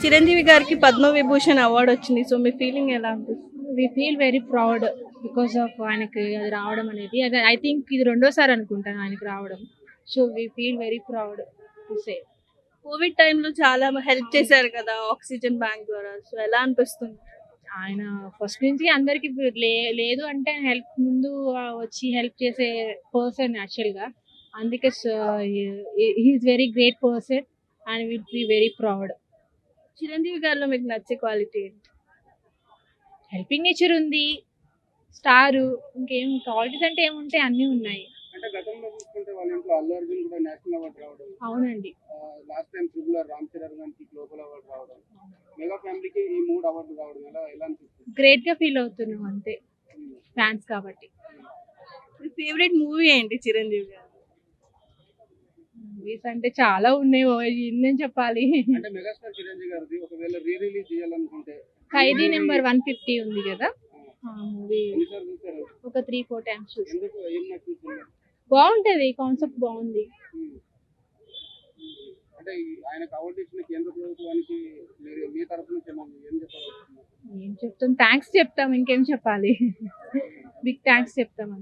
చిరంజీవి గారికి పద్మవిభూషణ్ అవార్డు వచ్చింది. సో మీ ఫీలింగ్ ఎలా అనిపిస్తుంది? We feel very proud because of ఆయనకి అది రావడం అనేది. అదే ఐ థింక్ ఇది రెండోసారి అనుకుంటాను ఆయనకి రావడం. So we feel very proud to say. Covid టైంలో చాలా హెల్ప్ చేశారు కదా ఆక్సిజన్ బ్యాంక్ ద్వారా. సో ఎలా అనిపిస్తుంది? ఆయన ఫస్ట్ నుంచి అందరికి లేదు అంటే హెల్ప్ ముందు వచ్చి హెల్ప్ చేసే పర్సన్ యాక్చువల్గా. అందుకే he is very great person and will be very proud. Chiranjeevi గారిలో మీకు నచ్చే క్వాలిటీ ఏంటి? హెల్పింగ్ నేచర్ ఉంది, స్టారు, ఇంకేం క్వాలిటీస్ అంటే ఏముంటాయి, అన్నీ ఉన్నాయి. అంటే గతంలో చూసుకుంటే వాళ్ళ ఇంట్లో అల్లు అర్జున్ కూడా నేషనల్ అవార్డు రావడం, అవునండి. Last time triple R Ram Charan గారికి గ్లోబల్ అవార్డు రావడం, మెగా ఫ్యామిలీకి ఈ 3 అవార్డులు రావడం ఎలా అనిపిస్తుంది? గ్రేట్ గా ఫీల్ అవుతున్నాం అంతే, ఫ్యాన్స్ కాబట్టి. మీ ఫేవరెట్ మూవీ ఏంటి చిరంజీవి గారు? మూవీస్ అంటే చాలా ఉన్నాయి, నేను చెప్పాలి. అంటే మెగాస్టార్ చిరంజీవి గారిది ఒకవేళ రీ రిలీజ్ చేయాలనుకుంటే ఖైదీ నెంబర్ 150 ఉంది కదా, ఆ మూవీ ఎన్నిసార్లు చూసారు? ఒక 3-4 టైమ్స్ చూసాను. ఎందుకు ఏం నచ్చింది? బాగుంటది, కాన్సెప్ట్ బాగుంది. అంటే ఆయనకు అవార్డు ఇచ్చిన కేంద్ర ప్రభుత్వానికి మీరు మీ తరఫు నుంచి ఏం చెప్పాలనుకుంటున్నారు? ఏం చెప్తాం, థ్యాంక్స్ చెప్తాం, ఇంకేం చెప్పాలి. బిగ్ థ్యాంక్స్ చెప్తాం.